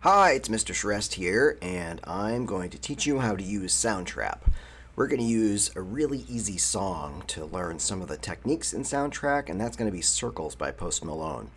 Hi, it's Mr. Shrest here, and I'm going to teach you how to use Soundtrap. We're going to use a really easy song to learn some of the techniques in Soundtrack, and that's going to be Circles by Post Malone.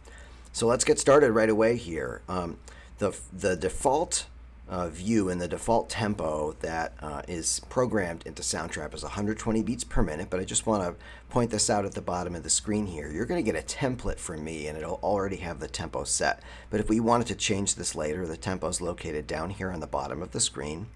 So let's get started right away here. The default view and the default tempo that is programmed into Soundtrap is 120 beats per minute, but I just want to point this out at the bottom of the screen here. You're going to get a template from me, and it'll already have the tempo set. But if we wanted to change this later, the tempo is located down here on the bottom of the screen.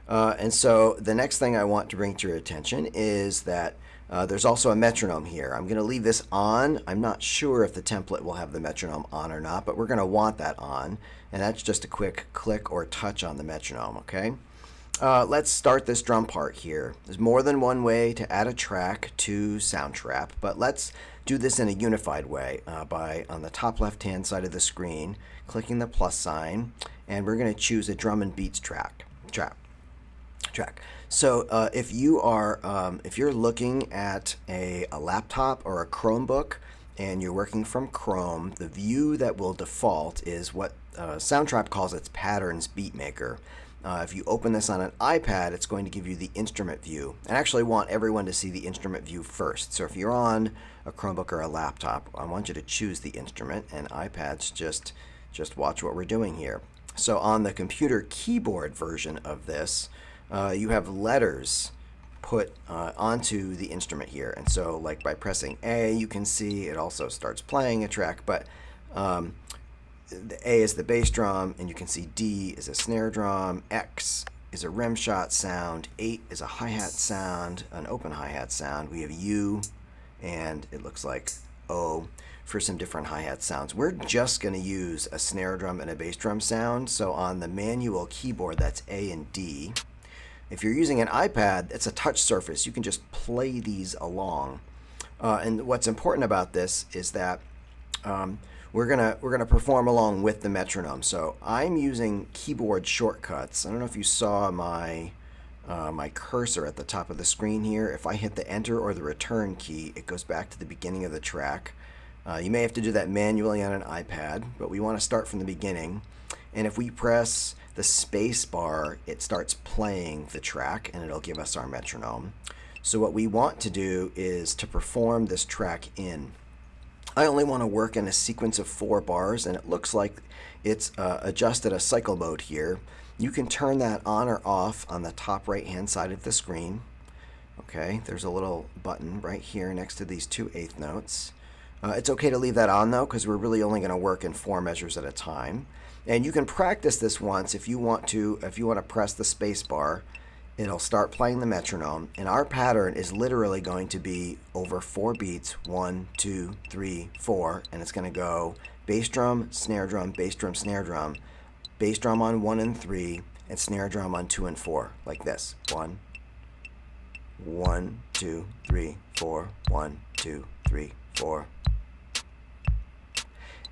And so the next thing I want to bring to your attention is that there's also a metronome here. I'm going to leave this on. I'm not sure if the template will have the metronome on or not, but we're going to want that on. And that's just a quick click or touch on the metronome, okay? Let's start this drum part here. There's more than one way to add a track to Soundtrap, but let's do this in a unified way by, on the top left-hand side of the screen, clicking the plus sign, and we're going to choose a drum and beats track. So if you're looking at a laptop or a Chromebook and you're working from Chrome, the view that will default is what Soundtrap calls its patterns beat maker. If you open this on an iPad, it's going to give you the instrument view. I actually want everyone to see the instrument view first. So if you're on a Chromebook or a laptop, I want you to choose the instrument, and iPads just watch what we're doing here. So on the computer keyboard version of this, you have letters put onto the instrument here. And so like by pressing A, you can see it also starts playing a track, but the A is the bass drum, and you can see D is a snare drum, X is a rim shot sound, 8 is a hi-hat sound, an open hi-hat sound. We have U, and it looks like O for some different hi-hat sounds. We're just going to use a snare drum and a bass drum sound. So on the manual keyboard, that's A and D. If you're using an iPad, it's a touch surface. You can just play these along. And what's important about this is that we're gonna perform along with the metronome. So I'm using keyboard shortcuts. I don't know if you saw my my cursor at the top of the screen here. If I hit the enter or the return key, it goes back to the beginning of the track. You may have to do that manually on an iPad, but we want to start from the beginning. And if we press the space bar, it starts playing the track, and it'll give us our metronome. So what we want to do is to perform this track in. I only want to work in a sequence of 4 bars, and it looks like it's adjusted a cycle mode here. You can turn that on or off on the top right-hand side of the screen. Okay, there's a little button right here next to these 2 eighth notes. It's okay to leave that on though, because we're really only going to work in 4 measures at a time. And you can practice this once if you want to. If you want to press the space bar, it'll start playing the metronome. And our pattern is literally going to be over 4 beats, 1, 2, 3, 4, and it's going to go bass drum, snare drum, bass drum, snare drum, bass drum on 1 and 3, and snare drum on 2 and 4, like this. 1, 1, 2, 3, 4, 1, 2, 3, 4.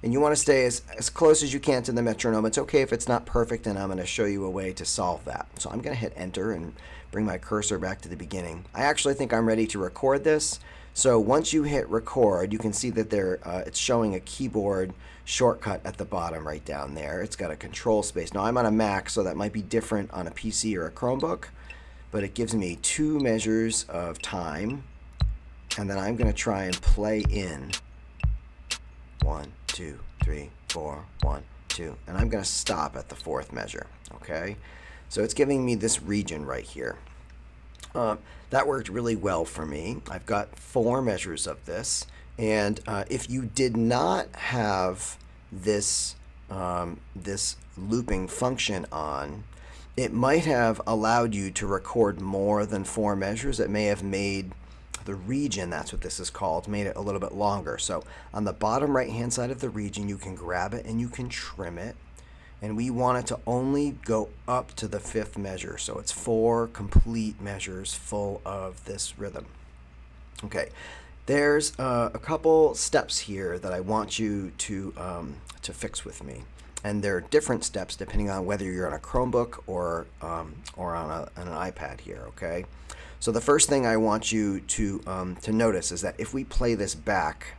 And you want to stay as close as you can to the metronome. It's okay if it's not perfect, and I'm going to show you a way to solve that. So I'm going to hit enter and bring my cursor back to the beginning. I actually think I'm ready to record this. So once you hit record, you can see that it's showing a keyboard shortcut at the bottom right down there. It's got a control space. Now I'm on a Mac, so that might be different on a PC or a Chromebook, but it gives me 2 measures of time, and then I'm going to try and play in 1, 2, 3, 4, 1, 2, and I'm going to stop at the 4th measure. Okay, so it's giving me this region right here. That worked really well for me. I've got 4 measures of this, and if you did not have this this looping function on, it might have allowed you to record more than 4 measures. It may have made the region, that's what this is called, made it a little bit longer. So on the bottom right hand side of the region, you can grab it and you can trim it, and we want it to only go up to the 5th measure. So it's 4 complete measures full of this rhythm. Okay, there's a couple steps here that I want you to fix with me, and there are different steps depending on whether you're on a Chromebook or on an iPad here. Okay, so the first thing I want you to notice is that if we play this back,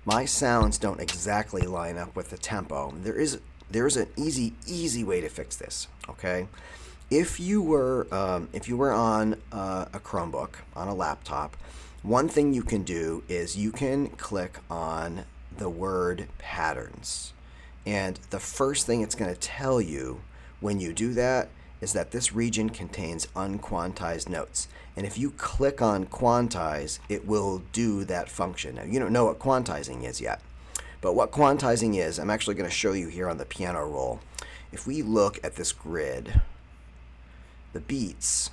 my sounds don't exactly line up with the tempo. There's an easy way to fix this. Okay, if you were on a Chromebook on a laptop, one thing you can do is you can click on the word patterns, and the first thing it's going to tell you when you do that is that this region contains unquantized notes. And if you click on quantize, it will do that function. Now, you don't know what quantizing is yet, but what quantizing is, I'm actually going to show you here on the piano roll. If we look at this grid, the beats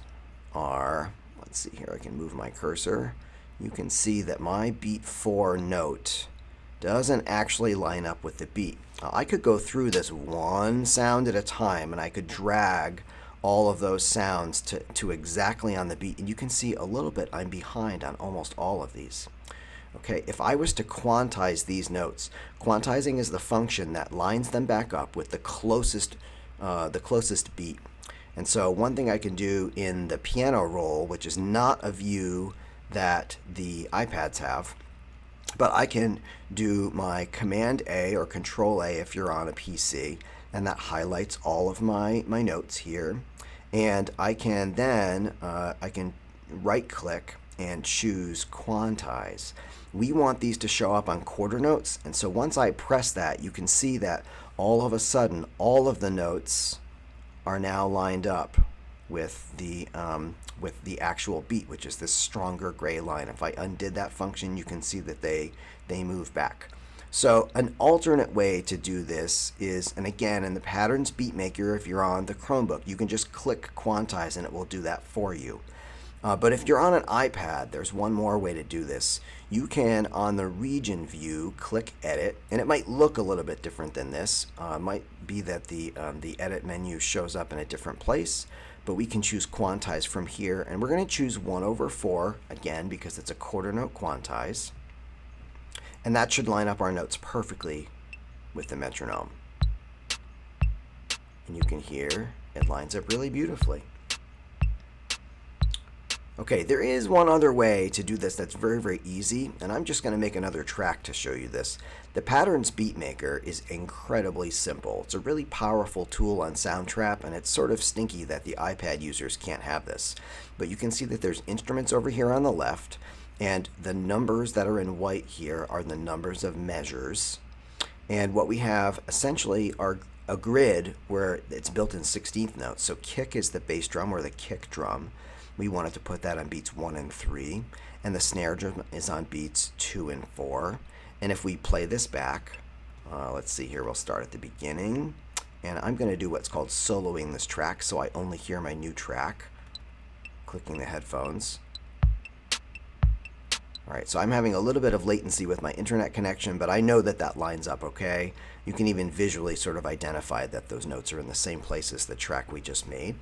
are, let's see here, I can move my cursor. You can see that my beat 4 note doesn't actually line up with the beat. Now, I could go through this one sound at a time, and I could drag all of those sounds to exactly on the beat, and you can see a little bit I'm behind on almost all of these. Okay, if I was to quantize these notes, quantizing is the function that lines them back up with the closest beat. And so one thing I can do in the piano roll, which is not a view that the iPads have, but I can do my Command A or Control A if you're on a PC, and that highlights all of my notes here. And I can then I can right click and choose quantize. We want these to show up on quarter notes, and so once I press that, you can see that all of a sudden all of the notes are now lined up with the actual beat, which is this stronger gray line. If I undid that function, you can see that they move back. So an alternate way to do this is, and again, in the Patterns Beat Maker, if you're on the Chromebook, you can just click quantize and it will do that for you. But if you're on an iPad, there's one more way to do this. You can, on the region view, click edit, and it might look a little bit different than this. It might be that the edit menu shows up in a different place, but we can choose quantize from here, and we're going to choose 1/4 again because it's a quarter note quantize, and that should line up our notes perfectly with the metronome. And you can hear it lines up really beautifully. Okay, there is one other way to do this that's very easy, and I'm just going to make another track to show you this. The Patterns Beat Maker is incredibly simple. It's a really powerful tool on Soundtrap, and it's sort of stinky that the iPad users can't have this. But you can see that there's instruments over here on the left, and the numbers that are in white here are the numbers of measures. And what we have essentially are a grid where it's built in 16th notes. So kick is the bass drum or the kick drum. We wanted to put that on beats 1 and 3, and the snare drum is on beats 2 and 4. And if we play this back, let's see here, we'll start at the beginning, and I'm going to do what's called soloing this track, so I only hear my new track, clicking the headphones. Alright, so I'm having a little bit of latency with my internet connection, but I know that that lines up okay. You can even visually sort of identify that those notes are in the same place as the track we just made.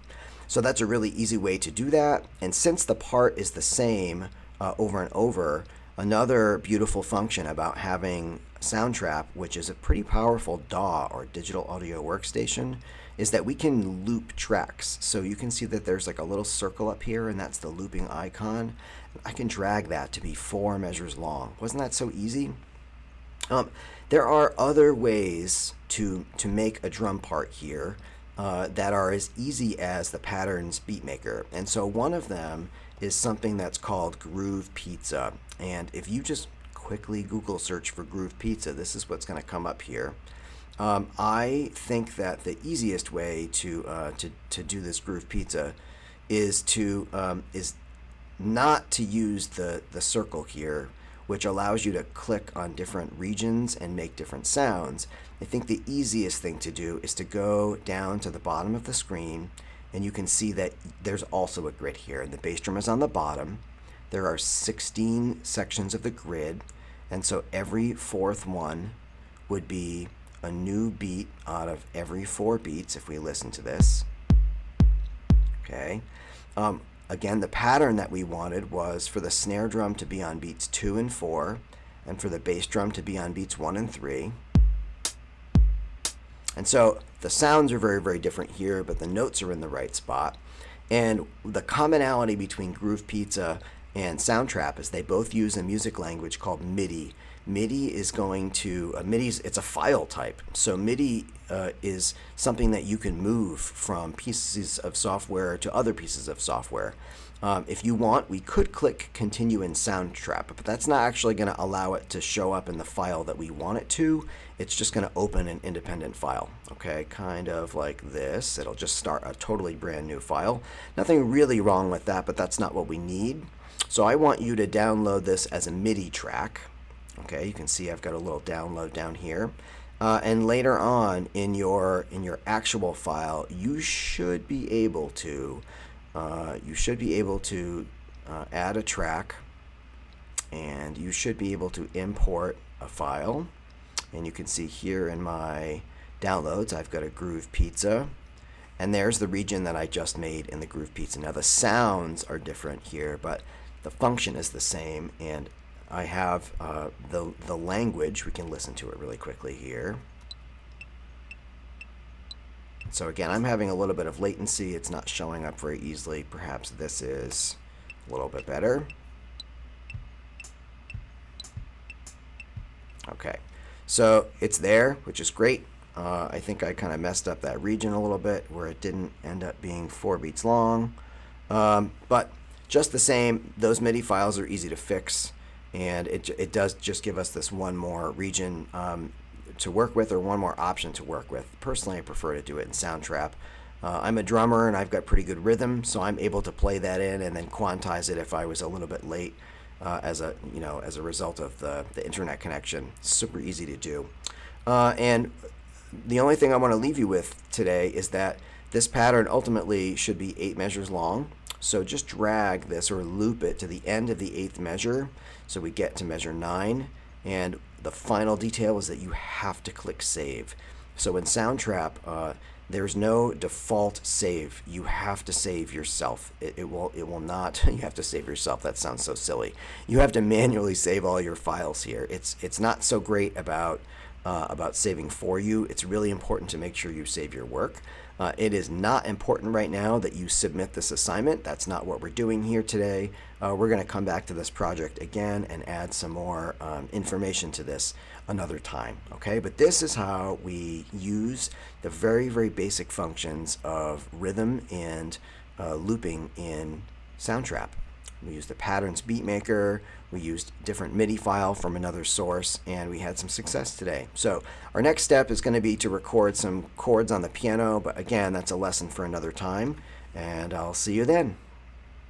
So that's a really easy way to do that. And since the part is the same over and over, another beautiful function about having Soundtrap, which is a pretty powerful DAW or digital audio workstation, is that we can loop tracks. So you can see that there's like a little circle up here, and that's the looping icon. I can drag that to be 4 measures long. Wasn't that so easy? There are other ways to make a drum part here that are as easy as the Patterns Beat Maker. And so one of them is something that's called Groove Pizza. And if you just quickly Google search for Groove Pizza, this is what's going to come up here. I think that the easiest way to do this Groove Pizza is not to use the circle here, which allows you to click on different regions and make different sounds. I think the easiest thing to do is to go down to the bottom of the screen, and you can see that there's also a grid here, and the bass drum is on the bottom. There are 16 sections of the grid, and so every 4th one would be a new beat out of every 4 beats if we listen to this. Okay. Again, the pattern that we wanted was for the snare drum to be on beats 2 and 4, and for the bass drum to be on beats 1 and 3. And so the sounds are very different here, but the notes are in the right spot. And the commonality between Groove Pizza and Soundtrap is they both use a music language called MIDI. MIDI is it's a file type. So MIDI is something that you can move from pieces of software to other pieces of software. If you want, we could click continue in Soundtrap, but that's not actually going to allow it to show up in the file that we want it to. It's just going to open an independent file, okay? Kind of like this. It'll just start a totally brand new file. Nothing really wrong with that, but that's not what we need. So I want you to download this as a MIDI track. Okay, you can see I've got a little download down here. And later on in your actual file, you should be able to add a track, and you should be able to import a file. And you can see here in my downloads, I've got a Groove Pizza, and there's the region that I just made in the Groove Pizza. Now the sounds are different here, but the function is the same, and I have the language. We can listen to it really quickly here. So again, I'm having a little bit of latency. It's not showing up very easily. Perhaps this is a little bit better. Okay, so it's there, which is great. I think I kind of messed up that region a little bit where it didn't end up being 4 beats long. But just the same, those MIDI files are easy to fix, and it does just give us this one more region to work with, or one more option to work with. Personally, I prefer to do it in Soundtrap. I'm a drummer and I've got pretty good rhythm, so I'm able to play that in and then quantize it if I was a little bit late as a result of the internet connection. Super easy to do. And the only thing I want to leave you with today is that this pattern ultimately should be 8 measures long. So just drag this or loop it to the end of the 8th measure, so we get to measure 9. And the final detail is that you have to click save. So in Soundtrap, there's no default save. You have to save yourself. It will not. You have to save yourself. That sounds so silly. You have to manually save all your files here. It's not so great about saving for you. It's really important to make sure you save your work. It is not important right now that you submit this assignment. That's not what we're doing here today. We're going to come back to this project again and add some more information to this another time. Okay, but this is how we use the very, very basic functions of rhythm and looping in Soundtrap. We used the patterns beat maker, we used different MIDI file from another source, and we had some success today. So our next step is going to be to record some chords on the piano, but again, that's a lesson for another time, and I'll see you then.